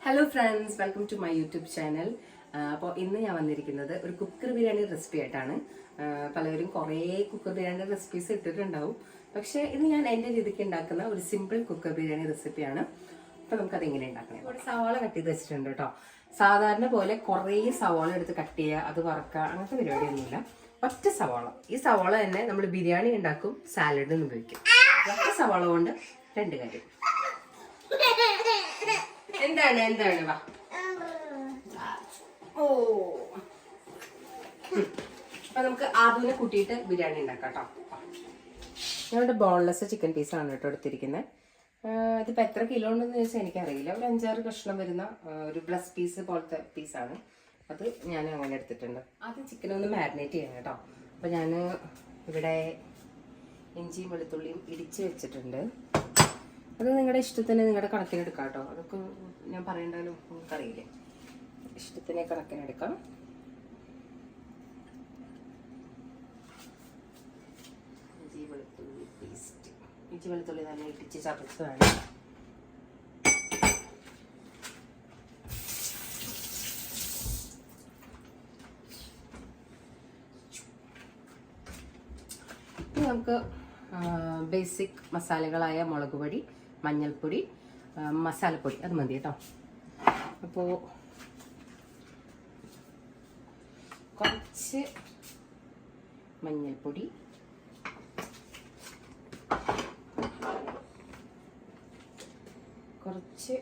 Hello friends, welcome to my YouTube channel. അപ്പോൾ ഇന്ന് ഞാൻ വന്നിരിക്കുന്നത് ഒരു കുക്കർ ബിരിയാണി റെസിപ്പി ആയിട്ടാണ്. പലരും കുറേ കുക്കർ ബിരിയാണി റെസിപ്പീസ് ഇട്ടിട്ടുണ്ടാവും. പക്ഷേ ഇത് ഞാൻ എൻ്റെ രീതിക്ക് ഉണ്ടാക്കുന്ന ഒരു സിമ്പിൾ കുക്കർ ബിരിയാണി റെസിപ്പിയാണ്. അപ്പോൾ നമുക്കത് എങ്ങനെ ഉണ്ടാക്കണം. ഒരു സവാള കട്ട് ചെയ്ത് വെച്ചിട്ടുണ്ട് കേട്ടോ. സാധാരണ പോലെ കുറേ സവാള എടുത്ത് കട്ട് ചെയ്യുക, അത് വറക്കുക, അങ്ങനത്തെ പരിപാടിയൊന്നുമില്ല. ഒറ്റ സവാള. ഈ സവാള തന്നെ നമ്മൾ ബിരിയാണി ഉണ്ടാക്കും, സാലഡിന് ഉപയോഗിക്കും. ഒറ്റ സവാള കൊണ്ട് രണ്ട് കാര്യം. എന്താണ് വാ. ഓ, അപ്പൊ നമുക്ക് ആദ്യം കൂട്ടിയിട്ട് ബിരിയാണി ഉണ്ടാക്കാം കേട്ടോ. ഞങ്ങളുടെ ബോൺലെസ് ചിക്കൻ പീസാണ് കേട്ടോ എടുത്തിരിക്കുന്നത്. ഇതിപ്പോൾ എത്ര കിലോ ഉണ്ടെന്ന് ചോദിച്ചാൽ എനിക്കറിയില്ല. ഒരു 5-6 കഷ്ണം വരുന്ന ഒരു ബ്രസ്റ്റ് പീസ് പോലത്തെ പീസാണ്. അത് ഞാൻ അങ്ങനെ എടുത്തിട്ടുണ്ട്. ആദ്യം ചിക്കൻ ഒന്ന് മാരിനേറ്റ് ചെയ്യണം കേട്ടോ. അപ്പോൾ ഞാൻ ഇവിടെ ഇഞ്ചിയും വെളുത്തുള്ളിയും ഇടിച്ച് വെച്ചിട്ടുണ്ട്. അത് നിങ്ങളുടെ ഇഷ്ടത്തിന്, നിങ്ങളുടെ കണക്കിനെടുക്കാം കേട്ടോ. അതൊക്കെ ഞാൻ പറയണ്ടാലും നിങ്ങൾക്കറിയില്ലേ. ഇഷ്ടത്തിന് കണക്കിനെടുക്കാം. ഇഞ്ചി വെളുത്തുള്ളി പേസ്റ്റ്, ഇഞ്ചി വെളുത്തുള്ളി തന്നെ ഇടിച്ച് ചതച്ചതാണ്. ഇനി നമുക്ക് ബേസിക് മസാലകളായ മുളക് പൊടി, മഞ്ഞൾപ്പൊടി, മസാലപ്പൊടി അത് മതി കേട്ടോ. അപ്പോൾ കുറച്ച് മഞ്ഞൾപ്പൊടി, കുറച്ച്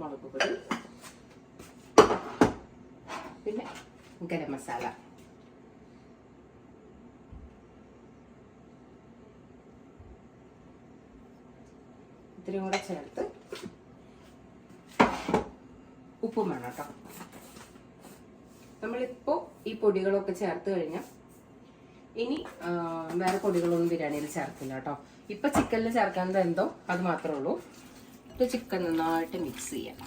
മുളക് പൊടി, പിന്നെ ഗരം മസാല. ഇത്രയും കൂടെ ചേർത്ത് ഉപ്പും വേണം കേട്ടോ. നമ്മളിപ്പോൾ ഈ പൊടികളൊക്കെ ചേർത്ത് കഴിഞ്ഞാൽ ഇനി വേറെ പൊടികളൊന്നും ബിരിയാണിയിൽ ചേർക്കില്ല കേട്ടോ. ഇപ്പം ചിക്കനിൽ ചേർക്കാനത് എന്തോ അത് മാത്രമേ ഉള്ളൂ. ഇത് ചിക്കൻ നന്നായിട്ട് മിക്സ് ചെയ്യാം.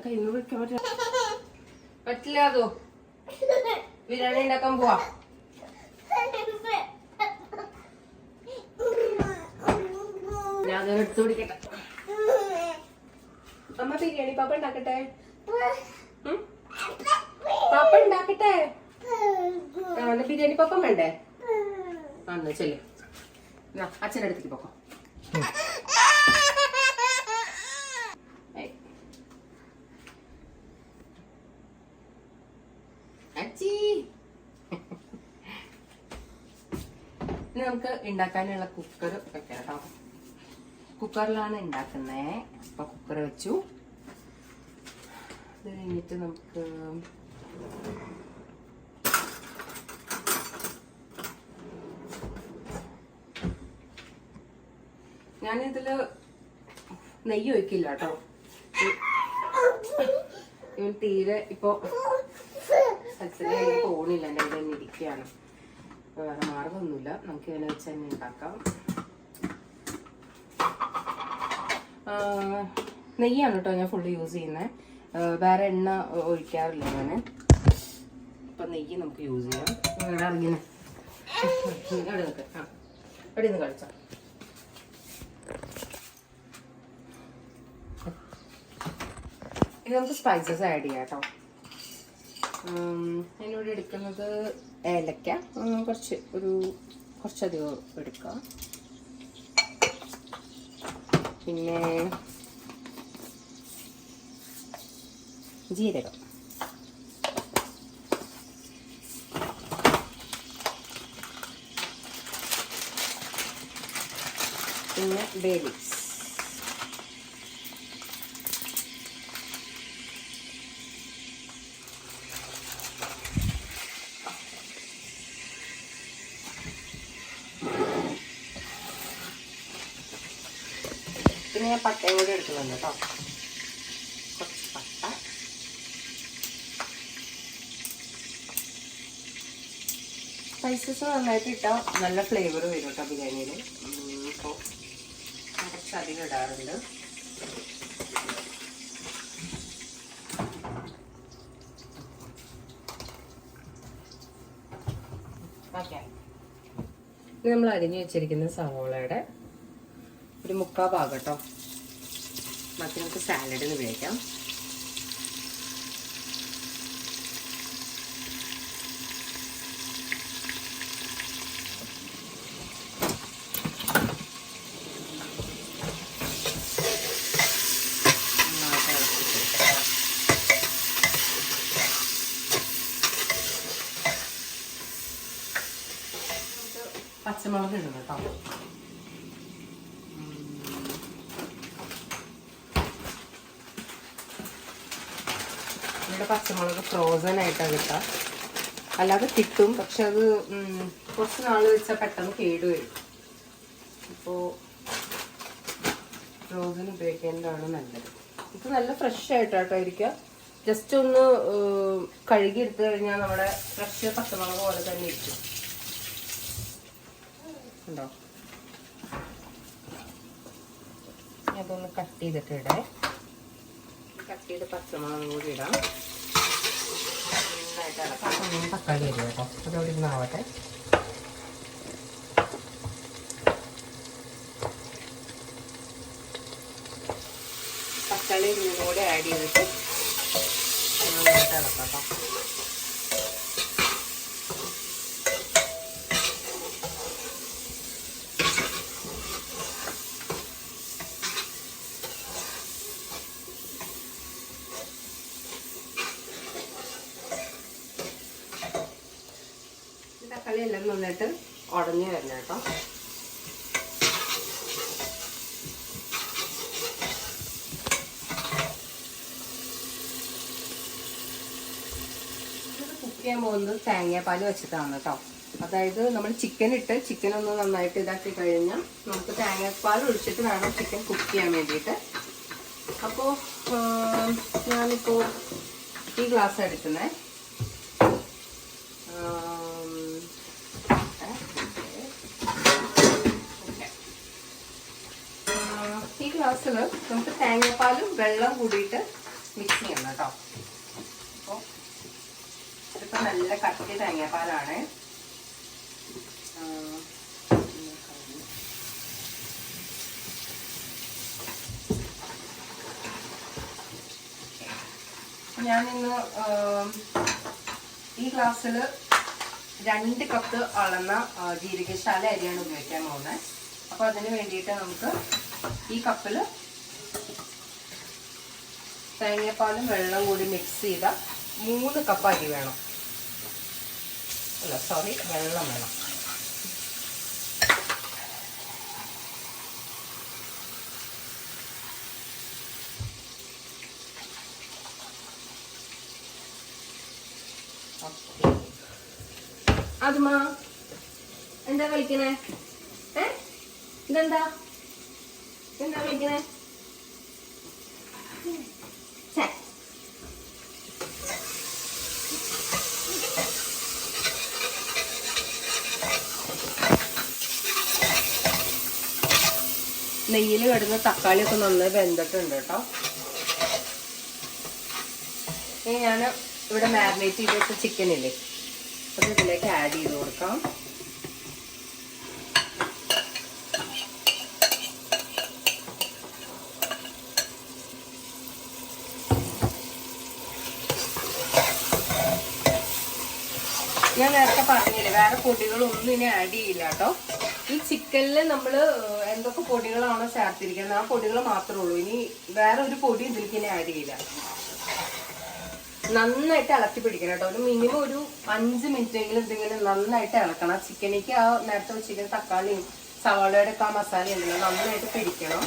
കയ്യിൽ വെക്കാൻ പറ്റില്ല. അതോ ബിരിയാണി ഉണ്ടാക്കാൻ പോവാ. ഞാൻ എടുത്തു പിടിക്കട്ടെ. അമ്മ ബിരിയാണി പാപ്പ ഉണ്ടാക്കട്ടെ. പാപ്പ ഉണ്ടാക്കട്ടെ. ബിരിയാണി പാപ്പം വേണ്ടേ? അന്ന് ചെല്ലു, അച്ഛൻ്റെ അടുത്തേക്ക് പോക്കോ. ഇനി നമുക്ക് ഉണ്ടാക്കാനുള്ള കുക്കർ വെക്കാം കേട്ടോ. കുക്കറിലാണ് ഉണ്ടാക്കുന്നത്. അപ്പൊ കുക്കർ വെച്ചു. അത് കഴിഞ്ഞിട്ട് നമുക്ക് ഞാനിതില് നെയ്യ് ഒഴിക്കില്ല കേട്ടോ. ഇവൻ തീരെ ഇപ്പൊ സത്സരയായി പോണില്ല. എൻ്റെ ഇവിടെ തന്നെ ഇരിക്കുകയാണ്. വേറെ മാർഗമൊന്നുമില്ല. നമുക്ക് ഇങ്ങനെ വെച്ച് തന്നെ ഉണ്ടാക്കാം. നെയ്യാണ് കേട്ടോ ഞാൻ ഫുള്ള് യൂസ് ചെയ്യുന്നത്. വേറെ എണ്ണ ഒഴിക്കാറില്ല ഞാൻ. അപ്പം നെയ്യ് നമുക്ക് യൂസ് ചെയ്യാം. ഇവിടെ അറിയുന്നത് അവിടെ നിൽക്ക്. അവിടെ നിന്ന് കളിച്ചോ. ഇത് നമുക്ക് സ്പൈസസ് ആഡ് ചെയ്യാം കേട്ടോ. എന്നോട് എടുക്കുന്നത് ഏലക്ക, കുറച്ചധികം എടുക്കാം. പിന്നെ ജീരകം, പിന്നെ ബേ ലീവ്സ്. പിന്നെ ഞാൻ പട്ടയും കൂടി എടുക്കുന്നുണ്ട് കേട്ടോ. കുറച്ച് പട്ട, സ്പൈസസ് നന്നായിട്ട് ഇട്ടാൽ നല്ല ഫ്ലേവർ വരും കേട്ടോ ബിരിയാണിയിൽ. ഇപ്പോൾ കുറച്ചധികം ഇടാറുണ്ട്. ഓക്കെ, ഇത് നമ്മൾ അരിഞ്ഞു വെച്ചിരിക്കുന്ന സവോളയുടെ ഒരു 3/4 ഭാഗം കേട്ടോ. ബാക്കി നമുക്ക് സാലഡിന് ഉപയോഗിക്കാം. പച്ചമുളക് ഇടുന്നു കേട്ടോ. ഇവിടെ പച്ചമുളക് ഫ്രോസൺ ആയിട്ടാണ് കിട്ടുക, അല്ലാതെ കിട്ടും. പക്ഷെ അത് കുറച്ച് നാൾ വെച്ചാൽ പെട്ടെന്ന് കേടുവരും. അപ്പോൾ ഫ്രോസൺ ഉപയോഗിക്കേണ്ടതാണ് നല്ലത്. ഇത് നല്ല ഫ്രഷ് ആയിട്ടാട്ടോ ഇരിക്കുക. ജസ്റ്റ് ഒന്ന് കഴുകി എടുത്തു കഴിഞ്ഞാൽ നമ്മുടെ ഫ്രഷ് പച്ചമുളക് പോലെ തന്നെ ഇരിക്കും. ഉണ്ടോ? അതൊന്ന് കട്ട് ചെയ്തിട്ട് ഇടാം. കട്ട് ചെയ്ത് പച്ചമുളകും കൂടി ഇടാം. നന്നായിട്ട് ഇളക്കാം. തക്കാളി ഇടുക കേട്ടോ. അതവിടെ ഇരുന്നാവട്ടെ. തക്കാളി ഇതും കൂടെ ആഡ് ചെയ്തിട്ട് നന്നായിട്ട് ഇളക്കാം കേട്ടോ. തക്കാളി എല്ലാം നന്നായിട്ട് ഉടഞ്ഞു വരണം കേട്ടോ. കുക്ക് ചെയ്യാൻ പോകുന്നത് തേങ്ങാപ്പാൽ വെച്ചിട്ടാണ് കേട്ടോ. അതായത് നമ്മൾ ചിക്കൻ ഒന്ന് നന്നായിട്ട് ഇതാക്കി കഴിഞ്ഞാൽ നമുക്ക് തേങ്ങാപ്പാൽ ഒഴിച്ചിട്ട് വേണം ചിക്കൻ കുക്ക് ചെയ്യാൻ വേണ്ടിയിട്ട്. അപ്പോൾ ഞാനിപ്പോൾ ഈ ഗ്ലാസ് എടുക്കുന്നത്. ഈ ഗ്ലാസ്സിൽ നമുക്ക് തേങ്ങാപ്പാലും വെള്ളം കൂടിയിട്ട് മിക്സ് ചെയ്യണം കേട്ടോ. അപ്പോൾ ഇതിപ്പോൾ നല്ല കട്ടി തേങ്ങാപ്പാലാണ്. ഞാനിന്ന് ഈ ഗ്ലാസ്സിൽ 2 കപ്പ് അളന്ന ജീരകശാല അരിയാണ് ഉപയോഗിക്കാൻ പോകുന്നത്. അപ്പോൾ അതിന് വേണ്ടിയിട്ട് നമുക്ക് ഈ കപ്പിൽ തേങ്ങാപ്പാലും വെള്ളം കൂടി മിക്സ് ചെയ്ത 3 കപ്പ് അരി വേണം. വെള്ളം വേണം. അതുമാ എന്താ കളിക്കണേ? ഇതെന്താ കളിക്കണേ? നെയ്യിൽ കിടന്ന് തക്കാളിയൊക്കെ നന്നായി വെന്തിട്ടുണ്ട് കേട്ടോ. ഇനി ഞാൻ ഇവിടെ മാരിനേറ്റ് ചെയ്ത് വെച്ച ചിക്കൻ ഇല്ലേ, അത് ഇതിലേക്ക് ആഡ് ചെയ്ത് കൊടുക്കാം. ഞാൻ നേരത്തെ പറഞ്ഞില്ലേ വേറെ പൊടികളൊന്നും ഇനി ആഡ് ചെയ്യില്ല കേട്ടോ. ഈ ചിക്കനിൽ നമ്മൾ എന്തൊക്കെ പൊടികളാണോ ചേർത്തിരിക്കുന്നത് ആ പൊടികൾ മാത്രമേ ഉള്ളൂ. ഇനി വേറെ ഒരു പൊടി ഇതിലേക്ക് ഇനി ആഡ് ചെയ്യില്ല. നന്നായിട്ട് ഇളക്കി പിടിക്കണം കേട്ടോ. ഒരു മിനിമം ഒരു 5 മിനിറ്റെങ്കിലും ഇതിങ്ങനെ നന്നായിട്ട് ഇളക്കണം. ചിക്കനിലേക്ക് ആ നേരത്തെ വെച്ചിരിക്കുന്ന തക്കാളിയും സവാളയുടെ ഒക്കെ ആ മസാല ഉണ്ടല്ലോ നന്നായിട്ട് പിടിക്കണം.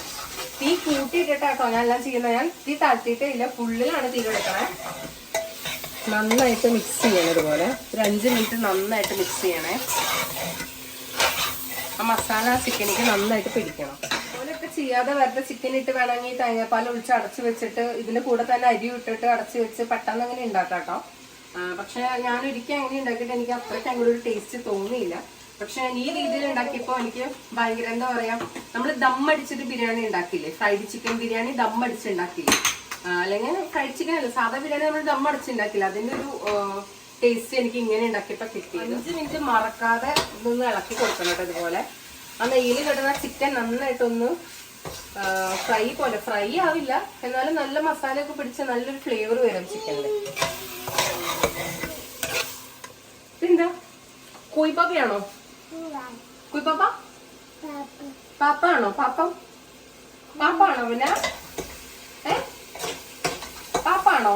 തീ കൂട്ടിയിട്ടിട്ടാട്ടോ ഞാൻ എല്ലാം ചെയ്യുന്നത്. ഞാൻ തീ താഴ്ത്തിയിട്ടേ ഇല്ല, ഫുള്ളിലാണ് തീ എടുക്കണേ. നന്നായിട്ട് മിക്സ് ചെയ്യണം. ഇതുപോലെ ഒരു 5 മിനിറ്റ് നന്നായിട്ട് മിക്സ് ചെയ്യണേ. ആ മസാല ചിക്കനിക്ക് നന്നായിട്ട് പിടിക്കണം. അതുപോലെയൊക്കെ ചെയ്യാതെ വെറുതെ ചിക്കൻ ഇട്ട് വേണമെങ്കിൽ തേങ്ങാപ്പാൽ ഒഴിച്ച് അടച്ചു വെച്ചിട്ട് ഇതിന്റെ കൂടെ തന്നെ അരി ഇട്ടിട്ട് അടച്ചു വെച്ച് പെട്ടെന്ന് അങ്ങനെ ഉണ്ടാക്കാം കേട്ടോ. പക്ഷെ ഞാൻ ഒരിക്കൽ അങ്ങനെ ഉണ്ടാക്കിയിട്ട് എനിക്ക് അത്രയ്ക്ക് അങ്ങോട്ട് ഒരു ടേസ്റ്റ് തോന്നിയില്ല. പക്ഷെ ഈ രീതിയിൽ ഉണ്ടാക്കിയപ്പോൾ എനിക്ക് ഭയങ്കര എന്താ പറയാ, നമ്മൾ ദമ്മടിച്ചിട്ട് ബിരിയാണി ഉണ്ടാക്കില്ലേ, ഫ്രൈഡ് ചിക്കൻ ബിരിയാണി ദമ്മടിച്ച് ഉണ്ടാക്കില്ലേ, അല്ലെങ്കിൽ ഫ്രൈഡ് ചിക്കൻ അല്ല സാധാ ബിരിയാണി നമ്മൾ ദമ്മടിച്ച് ഉണ്ടാക്കില്ല, അതിന്റെ ഒരു ടേസ്റ്റ് എനിക്ക് ഇങ്ങനെ ഉണ്ടാക്കിയപ്പോൾ കിട്ടിയത്. 5 മിനിറ്റ് മറക്കാതെ ഇതൊന്ന് ഇളക്കി കൊടുക്കണം കേട്ടോ. ഇതുപോലെ ആ നെയ്യിൽ കിട്ടുന്ന ചിക്കൻ നന്നായിട്ടൊന്ന് ഫ്രൈ പോലെ, ഫ്രൈ ആവില്ല എന്നാലും നല്ല മസാലയൊക്കെ പിടിച്ച് നല്ലൊരു ഫ്ലേവർ വരും ചിക്കനിൽ. എന്താ കോഴിപ്പാപ്പയാണോ? കോഴിപ്പാപ്പ പാപ്പ ആണോ? പാപ്പം പാപ്പാണോ? പിന്നെ പാപ്പാണോ?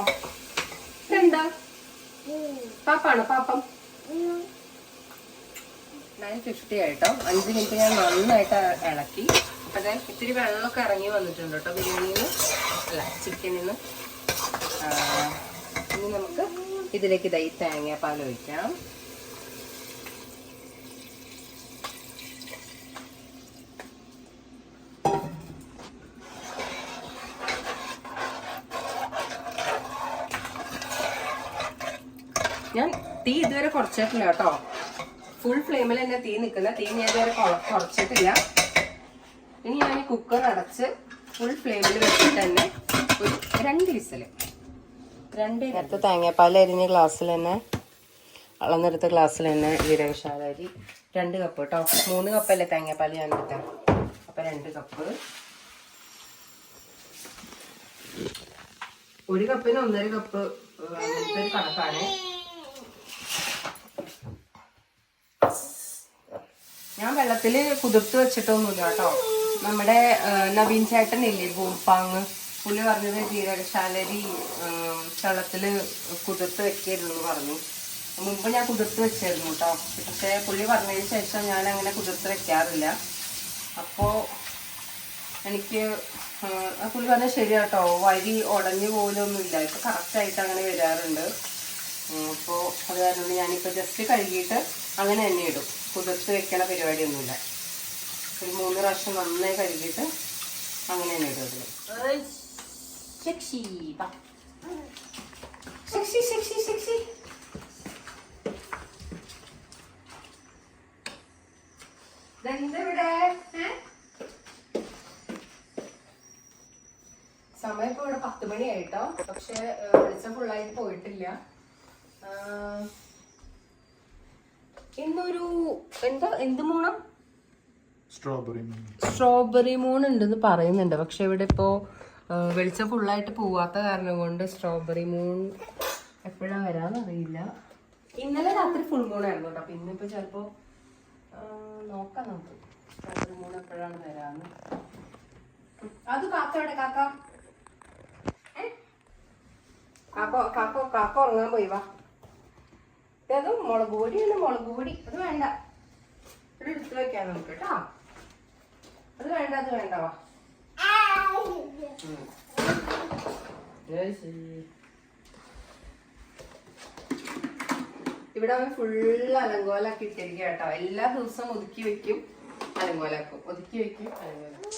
എന്താ പാപ്പാണോ? പാപ്പം 9:50 ആയിട്ടോ. 5 മിനിറ്റ് ഞാൻ നന്നായിട്ട് ഇളക്കി. അതെ ഇത്തിരി വെള്ളമൊക്കെ ഇറങ്ങി വന്നിട്ടുണ്ട് കേട്ടോ ബിരിയാണിയിൽ നിന്ന്, അല്ല ചിക്കനിൽ നിന്ന്. ഇനി നമുക്ക് ഇതിലേക്ക് ഇതായി തേങ്ങാപ്പാൽ ഒഴിക്കാം. ഞാൻ തീ ഇതുവരെ കുറച്ചിട്ടില്ല കേട്ടോ, ഫുൾ ഫ്ലെയിമിൽ തന്നെ തീ നിൽക്കുന്ന. തീ ഞാൻ ഇതുവരെ കുറച്ചിട്ടില്ല. ഇനി ഞാൻ ഈ കുക്കർ അടച്ച് ഫുൾ ഫ്ലെയിമിൽ വെച്ചിട്ട് തന്നെ ഒരു 2 വിസില്. നേരത്തെ തേങ്ങാപ്പാൽ അരിഞ്ഞ ഗ്ലാസ്സിൽ തന്നെ, അളന്നെടുത്ത ഗ്ലാസ്സിൽ തന്നെ ജീരകശാല അരി 2 കപ്പ് കേട്ടോ. 3 കപ്പല്ലേ തേങ്ങാപ്പാൽ ഞാൻ എടുത്തത്, അപ്പൊ 2 കപ്പ്. 1 കപ്പിന് 1.5 കപ്പ് അങ്ങനത്തെ ഒരു കണക്കാണ്. ഞാൻ വെള്ളത്തില് കുതിർത്ത് വെച്ചിട്ടൊന്നുമില്ല കേട്ടോ. നമ്മുടെ നവീൻ ചേട്ടൻ ഇല്ലേ ഭൂപ്പാങ്, പുള്ളി പറഞ്ഞത് ജീരകശാലരി വെള്ളത്തില് കുതിർത്ത് വെക്കരുതെന്ന് പറഞ്ഞു. മുമ്പ് ഞാൻ കുതിർത്ത് വെച്ചായിരുന്നു കേട്ടോ, പക്ഷെ പുള്ളി പറഞ്ഞതിന് ശേഷം ഞാൻ അങ്ങനെ കുതിർത്ത് വെക്കാറില്ല. അപ്പോൾ എനിക്ക് പുള്ളി പറഞ്ഞത് ശരിയാട്ടോ, വരി ഉടഞ്ഞു പോലൊന്നുമില്ല, ഇപ്പൊ കറക്റ്റായിട്ട് അങ്ങനെ വരാറുണ്ട്. അപ്പോൾ അത് കാരണം ഞാനിപ്പോൾ ജസ്റ്റ് കഴുകിയിട്ട് അങ്ങനെ തന്നെ ഇടും, കുതിർത്ത് വെക്കണ പരിപാടിയൊന്നുമില്ല. ഒരു 3 പ്രാവശ്യം നന്നായി കഴുകിയിട്ട് അങ്ങനെ തന്നെ ഇടും അതിൽ. സമയം ഇപ്പോൾ ഇവിടെ 10 മണിയായിട്ടോ, പക്ഷെ വെളിച്ചം ഫുള്ളായിട്ട് പോയിട്ടില്ല. ഇന്നൊരു എന്ത് മൂണം സ്ട്രോബെറി മൂൺ ഉണ്ടെന്ന് പറയുന്നുണ്ട്. പക്ഷെ ഇവിടെ ഇപ്പോ വെളിച്ചം ഫുള്ളായിട്ട് പോവാത്ത കാരണം കൊണ്ട് സ്ട്രോബെറി മൂൺ എപ്പോഴാ വരാന്നറിയില്ല. ഇന്നലെ രാത്രി ഫുൾ മൂൺ ആയിരുന്നു കേട്ടോ. അപ്പൊ ഇന്നിപ്പോ ചിലപ്പോ നോക്കാം നമുക്ക് സ്ട്രോബെറി മൂൺ എപ്പോഴാണ് വരാന്ന്. അത് കാക്കയുടെ കാക്ക കാക്ക ഉറങ്ങാൻ പോയി. വാ, അത് മുളക് പൊടിയാണ്, മുളക് പൊടി. അത് വേണ്ട, ഇവിടെ എടുത്ത് വെക്കാൻ നമുക്ക് കേട്ടോ. അത് വേണ്ട, അത് വേണ്ട. വാ, ഇവിടെ അവൻ ഫുള്ള് അലങ്കോലാക്കി ഇട്ടിരിക്കുക കേട്ടോ. എല്ലാ ദിവസവും ഒതുക്കി വെക്കും, അലങ്കോലാക്കും, ഒതുക്കി വെക്കും, അലങ്കോലാക്കും.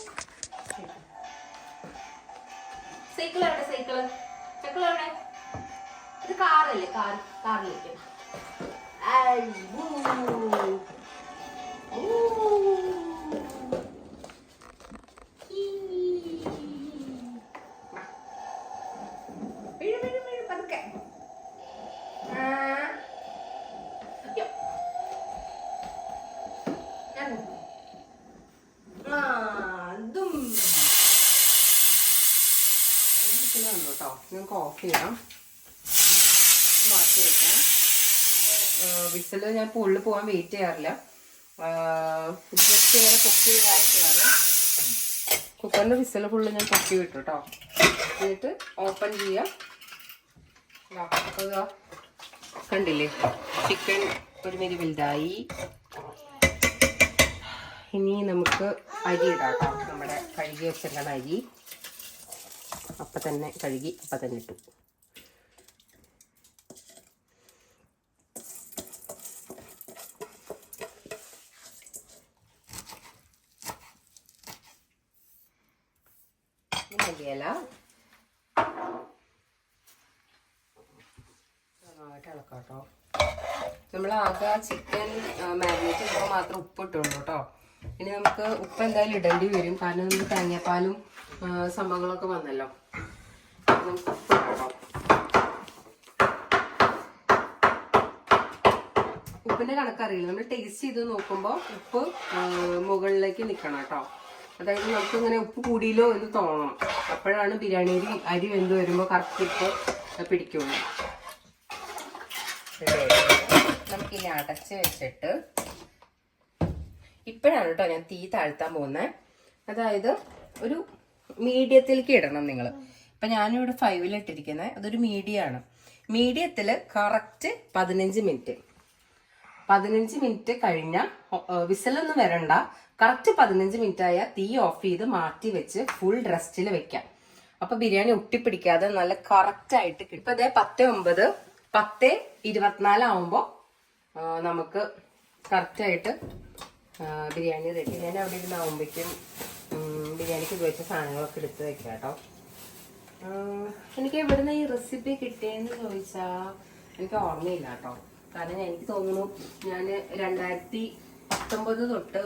സൈക്കിൾ എവിടെ? സൈക്കിൾ എവിടെ? ഇത് കാറല്ലേ? കാറിലേക്ക് പതുക്കെ. കേട്ടോ ഞങ്ങൾക്ക് ഓഫ് ചെയ്യാം, മാറ്റി വെക്കാം. വിസില് ഞാൻ ഉള്ളിൽ പോകാൻ വെയിറ്റ് ചെയ്യാറില്ല, ജസ്റ്റ് ഇങ്ങനെ പൊക്കി വിടാറുണ്ട്. കുക്കറിന്റെ വിസില് ഫുള്ള് ഞാൻ പൊക്കി വിട്ടു കേട്ടോ. എന്നിട്ട് ഓപ്പൺ ചെയ്യാം. കണ്ടില്ലേ, ചിക്കൻ ഒരുമാതിരി വലുതായി. ഇനി നമുക്ക് അരി ഇടാം കേട്ടോ. നമ്മുടെ കഴുകി വെച്ചിട്ടുള്ള അരി അപ്പം തന്നെ കഴുകി അപ്പം തന്നെ ഇട്ടു. മതിയല്ല, നന്നായിട്ട് കേട്ടോ. നമ്മൾ ആകെ ചിക്കൻ മാരിനേറ്റ് ചെയ്യുമ്പോൾ മാത്രം ഉപ്പ് ഇട്ടുള്ളൂ കേട്ടോ. ഇനി നമുക്ക് ഉപ്പ് എന്തായാലും ഇടേണ്ടി വരും, കാരണം നമുക്ക് തേങ്ങാപ്പാലും സംഭവങ്ങളൊക്കെ വന്നല്ലോ. നമുക്ക് ഉപ്പ് ഇടാം. ഉപ്പിന്റെ കണക്കറിയില്ല, നമ്മൾ ടേസ്റ്റ് ചെയ്ത് നോക്കുമ്പോൾ ഉപ്പ് മുകളിലേക്ക് നിൽക്കണം കേട്ടോ. അതായത് നമുക്ക് ഇങ്ങനെ ഉപ്പ് കൂടിയില്ലോ എന്ന് തോന്നണം. അപ്പോഴാണ് ബിരിയാണി അരി വെന്ത് വരുമ്പോൾ കറക്റ്റ് ഉപ്പ് പിടിക്കുള്ളൂ. നമുക്കിനി അടച്ച് വെച്ചിട്ട് ഇപ്പോഴാണ് കേട്ടോ ഞാൻ തീ താഴ്ത്താൻ പോകുന്നത്. അതായത് ഒരു മീഡിയത്തിലേക്ക് ഇടണം നിങ്ങൾ. ഇപ്പൊ ഞാനിവിടെ 5-ൽ ഇട്ടിരിക്കുന്നത്, അതൊരു മീഡിയമാണ്. മീഡിയത്തിൽ കറക്റ്റ് 15 മിനിറ്റ് കഴിഞ്ഞാൽ വിസിലൊന്നും വരണ്ട. കറക്റ്റ് 15 മിനിറ്റ് ആയ തീ ഓഫ് ചെയ്ത് മാറ്റി വെച്ച് ഫുൾ റെസ്റ്റിൽ വെക്കാം. അപ്പൊ ബിരിയാണി ഒട്ടിപ്പിടിക്കാതെ നല്ല കറക്റ്റ് ആയിട്ട് കിട്ടും. ഇപ്പൊ അതേ 10:09 10:24 ആവുമ്പോ നമുക്ക് കറക്റ്റ് ആയിട്ട് ബിരിയാണി റെഡി. ബിരിയാണി അവിടെ ഇരുന്നാവുമ്പോഴേക്കും ബിരിയാണിക്ക് ഉപയോഗിച്ച സാധനങ്ങളൊക്കെ എടുത്ത് വെക്കാം കേട്ടോ. എനിക്ക് എവിടുന്ന് ഈ റെസിപ്പി കിട്ടിയെന്ന് ചോദിച്ചാൽ എനിക്ക് ഓർമ്മയില്ല കേട്ടോ. കാരണം എനിക്ക് തോന്നുന്നു ഞാൻ 2019 തൊട്ട്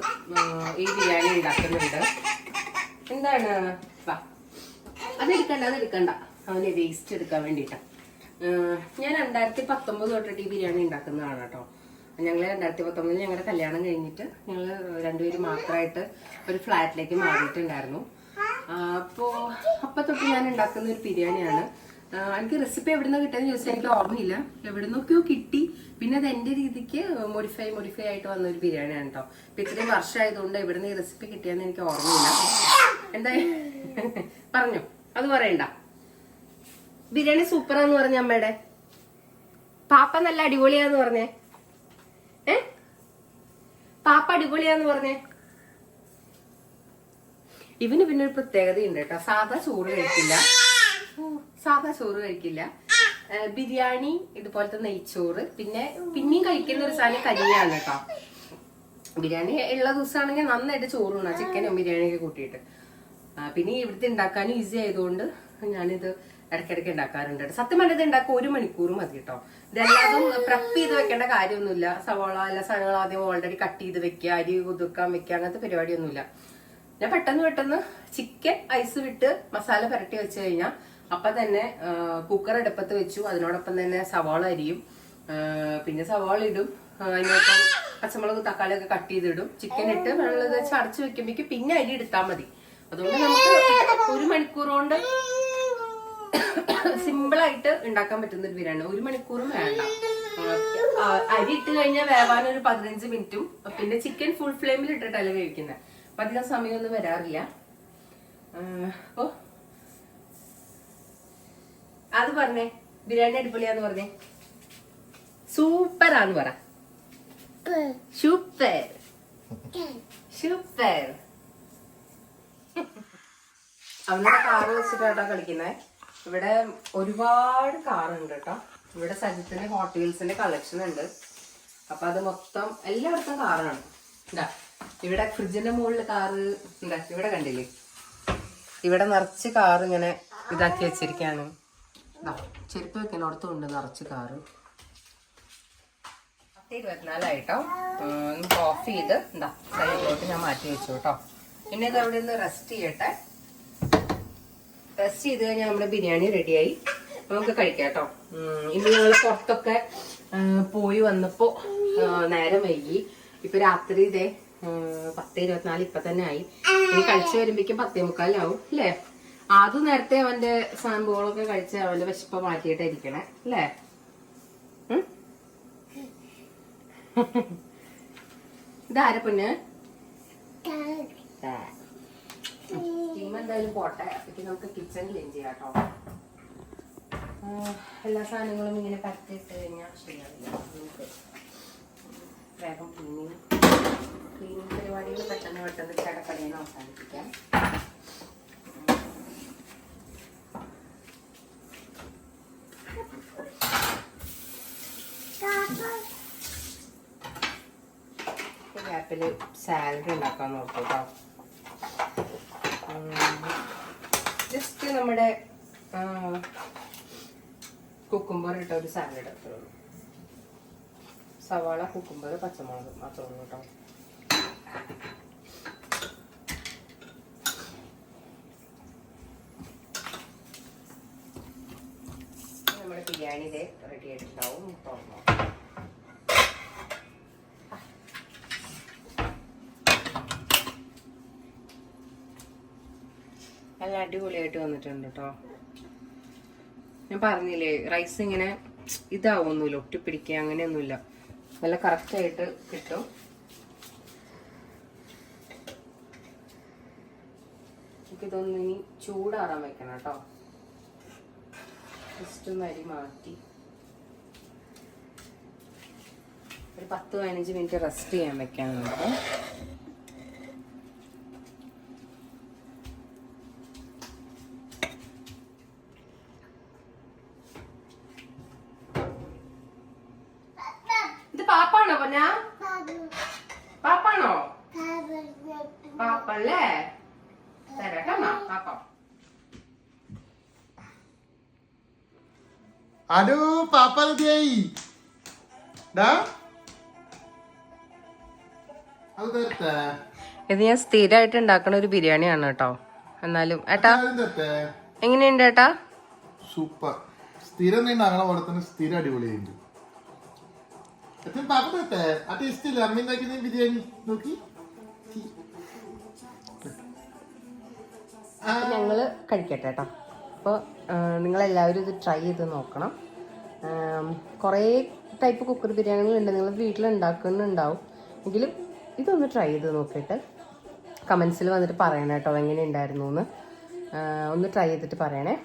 ഈ ബിരിയാണി ഉണ്ടാക്കുന്നുണ്ട്. എന്താണ് അതെടുക്കണ്ട അവന് വേസ്റ്റ് എടുക്കാൻ വേണ്ടിയിട്ടാണ്. ഞാൻ 2019 തൊട്ടിട്ട് ഈ ബിരിയാണി ഉണ്ടാക്കുന്നതാണ് കേട്ടോ. ഞങ്ങൾ 2019 ഞങ്ങളുടെ കല്യാണം കഴിഞ്ഞിട്ട് ഞങ്ങൾ രണ്ടുപേരും മാത്രമായിട്ട് ഒരു ഫ്ലാറ്റിലേക്ക് മാറിയിട്ടുണ്ടായിരുന്നു. അപ്പൊ തൊട്ട് ഞാൻ ഉണ്ടാക്കുന്ന ഒരു ബിരിയാണിയാണ്. എനിക്ക് റെസിപ്പി എവിടെ നിന്ന് കിട്ടിയെന്ന് ചോദിച്ചാൽ എനിക്ക് ഓർമ്മയില്ല. എവിടെ നിന്നൊക്കെയോ കിട്ടി. പിന്നെ അത് എന്റെ രീതിക്ക് മോഡിഫൈ ആയിട്ട് വന്ന ഒരു ബിരിയാണിയാണ് കേട്ടോ. ഇപ്പൊ ഇത്രയും വർഷമായതുകൊണ്ട് എവിടെ നിന്ന് ഈ റെസിപ്പി കിട്ടിയെന്ന് എനിക്ക് ഓർമ്മയില്ല. എന്തായാലും പറഞ്ഞു അത് പറയണ്ട. ബിരിയാണി സൂപ്പറാന്ന് പറഞ്ഞ അമ്മയുടെ പാപ്പ നല്ല അടിപൊളിയാന്ന് പറഞ്ഞേ. പാപ്പ അടിപൊളിയാന്ന് പറഞ്ഞേ. ഇവന് പിന്നെ ഒരു പ്രത്യേകതയുണ്ട് കേട്ടോ. സാധാ ചോറ് കഴിക്കില്ല. ബിരിയാണി, ഇതുപോലത്തെ നെയ്ച്ചോറ്, പിന്നെയും കഴിക്കുന്ന ഒരു സാധനം കഞ്ഞിയാണ് കേട്ടോ. ബിരിയാണി ഉള്ള ദിവസമാണെങ്കിൽ നന്നായിട്ട് ചോറുണ്ണ, ചിക്കനും ബിരിയാണിയൊക്കെ കൂട്ടിയിട്ട്. പിന്നെ ഇവിടുത്തെ ഉണ്ടാക്കാനും ഈസി ആയതുകൊണ്ട് ഞാനിത് ഇടയ്ക്കിടയ്ക്ക് ഉണ്ടാക്കാറുണ്ട്. സത്യം പറഞ്ഞത് ഉണ്ടാക്കുക 1 മണിക്കൂർ മതി കേട്ടോ. ഇതെല്ലാതും പ്രപ്പ് ചെയ്ത് വെക്കേണ്ട കാര്യമൊന്നുമില്ല. സവാള എല്ലാ സാധനങ്ങളും ആദ്യം ഓൾറെഡി കട്ട് ചെയ്ത് വെക്കുക, അരി കുതിർക്കാൻ വെക്കുക, അങ്ങനത്തെ പരിപാടിയൊന്നുമില്ല. ഞാൻ പെട്ടെന്ന് ചിക്കൻ ഐസ് വിട്ട് മസാല പുരട്ടി വെച്ച് കഴിഞ്ഞാൽ അപ്പൊ തന്നെ കുക്കർ അടുപ്പത്ത് വെച്ചു. അതിനോടൊപ്പം തന്നെ സവാള അരിയും, പിന്നെ സവാള ഇടും, അതിനൊപ്പം പച്ചമുളക് തക്കാളി ഒക്കെ കട്ട് ചെയ്തിടും, ചിക്കൻ ഇട്ട് വെള്ളം വെച്ച് അടച്ചു വെക്കുമ്പോഴേക്ക് പിന്നെ അരി എടുത്താൽ മതി. അതുകൊണ്ട് നമുക്ക് 1 മണിക്കൂർ കൊണ്ട് സിമ്പിളായിട്ട് ഉണ്ടാക്കാൻ പറ്റുന്ന ഒരു ബിരിയാണി. 1 മണിക്കൂറും വേണ്ട. അരി ഇട്ട് കഴിഞ്ഞാൽ വേവാൻ ഒരു 15 മിനിറ്റും. പിന്നെ ചിക്കൻ ഫുൾ ഫ്ലെയിമിൽ ഇട്ടിട്ടല്ല വേവിക്കുന്നത്. അപ്പൊ അധികം സമയമൊന്നും വരാറില്ല. അപ്പൊ അത് പറഞ്ഞേ, ബിരിയാണി അടിപൊളിയാന്ന് പറഞ്ഞേ. സൂപ്പറാന്ന് പറ. സൂപ്പർ. അവനോട് കാറ് വെച്ചിട്ടാട്ടോ കളിക്കുന്നേ. ഇവിടെ ഒരുപാട് കാറുണ്ട് കേട്ടോ. ഇവിടെ സജിത്തിന്റെ ഹോട്ട് വീൽസിന്റെ കളക്ഷൻ ഉണ്ട്. അപ്പൊ അത് മൊത്തം എല്ലായിടത്തും കാറാണ്. എന്താ ഇവിടെ ഫ്രിഡ്ജിന്റെ മുകളിൽ കാറ് എന്താ ഇവിടെ കണ്ടില്ലേ? ഇവിടെ നിറച്ച് കാറ് ഇങ്ങനെ ഇതാക്കി വെച്ചിരിക്കാണ്. ചെരുപ്പ് വെക്കുന്നിടത്തും ഉണ്ട് നിറച്ച് കാറ്. 10:24 ആയിട്ടോ. നമുക്ക് ഓഫ് ചെയ്ത് എന്താ സൈഡിലോട്ട് ഞാൻ മാറ്റി വെച്ചു കേട്ടോ. പിന്നെ ഇത് അവിടെ നിന്ന് റെസ്റ്റ് ചെയ്യട്ടെ. റെസ്റ്റ് ചെയ്ത് കഴിഞ്ഞാൽ നമ്മുടെ ബിരിയാണി റെഡിയായി, നമുക്ക് കഴിക്കാം കേട്ടോ. ഇന്ന് ഞങ്ങൾ പുറത്തൊക്കെ പോയി വന്നപ്പോ നേരം വൈകി. ഇപ്പൊ രാത്രി ഇതേ 10:24 ഇപ്പൊ തന്നെ ആയി. ഇനി കഴിച്ചു വരുമ്പോഴേക്കും 10:45 അല്ലേ? ആദ്യം നേരത്തെ അവന്റെ സംഭവങ്ങളൊക്കെ കഴിച്ച് അവന്റെ വിശപ്പ് മാറ്റിയിട്ടായിരിക്കണേ അല്ലേ? ഇതാരെ പൊന്ന് എന്തായാലും പോട്ടെ. അപ്പഴേക്കും നമുക്ക് കിച്ചൺ ക്ലീൻ ചെയ്യാം കേട്ടോ. എല്ലാ സാധനങ്ങളും ഇങ്ങനെ പറ്റിട്ട് കഴിഞ്ഞാൽ ശരിയാവില്ല. നമുക്ക് വേഗം ക്ലീനിങ് പരിപാടികൾ പെട്ടെന്ന് ചടക്കടയിൽ നിന്ന് അവസാനിപ്പിക്കാം. ഗ്യാപ്പില് സാലഡ് ഉണ്ടാക്കാൻ നോക്കൂ കേട്ടോ. ജസ്റ്റ് നമ്മുടെ കുക്കുംബർ ഇട്ട ഒരു സാലഡ് അത്രേ ഉള്ളൂ. സവാള, കുക്കുമ്പർ, പച്ചമുളക് മാത്രമേ ഉള്ളൂ കേട്ടോ. നമ്മുടെ ബിരിയാണി ഇതേ റെഡി ആയിട്ടുണ്ടാവും. തുറന്നോ. നല്ല അടിപൊളിയായിട്ട് വന്നിട്ടുണ്ട് കേട്ടോ. ഞാൻ പറഞ്ഞില്ലേ റൈസ് ഇങ്ങനെ ഇതാവൊന്നുമില്ല, ഒട്ടിപ്പിടിക്കുക അങ്ങനെയൊന്നുമില്ല, നല്ല കറക്റ്റായിട്ട് കിട്ടും. നമുക്കിതൊന്ന് ഇനി ചൂടാറാൻ വെക്കണം കേട്ടോ. ജസ്റ്റ് ഒന്ന് അരി മാറ്റി ഒരു 10-15 മിനിറ്റ് റെസ്റ്റ് ചെയ്യാൻ വെക്കാൻ നമുക്ക്. ഇത് പാപ്പാണോ പൊന്ന? പാപ്പാണോ? പാപ്പല്ലേ? തരാട്ടോ പാപ്പ. ഹലോ പാപ്പ റെഡിയായി. ഇത് ഞാൻ സ്ഥിരമായിട്ട് ഉണ്ടാക്കുന്ന ഒരു ബിരിയാണിയാണ് കേട്ടോ. എന്നാലും ഏട്ടാ എങ്ങനെയുണ്ട് ഏട്ടാ? സൂപ്പർ. സ്ഥിരം ഉണ്ടാക്കണ പോലെ തന്നെ സ്ഥിരം അടിപൊളിയുണ്ട്. പാപ്പ ആ ടേസ്റ്റ് ഇല്ല അമ്മ ഉണ്ടാക്കുന്ന ബിരിയാണി നോക്കി. ഞങ്ങള് കഴിക്കട്ടെ കേട്ടോ. അപ്പോൾ നിങ്ങളെല്ലാവരും ഇത് ട്രൈ ചെയ്ത് നോക്കണം. കുറേ ടൈപ്പ് കുക്കർ ബിരിയാണികളുണ്ട്, നിങ്ങൾ വീട്ടിൽ ഉണ്ടാക്കുന്നുണ്ടാവും. എങ്കിലും ഇതൊന്ന് ട്രൈ ചെയ്ത് നോക്കിയിട്ട് കമൻസിൽ വന്നിട്ട് പറയണം കേട്ടോ എങ്ങനെ ഉണ്ടായിരുന്നു എന്ന്. ഒന്ന് ട്രൈ ചെയ്തിട്ട് പറയണേ.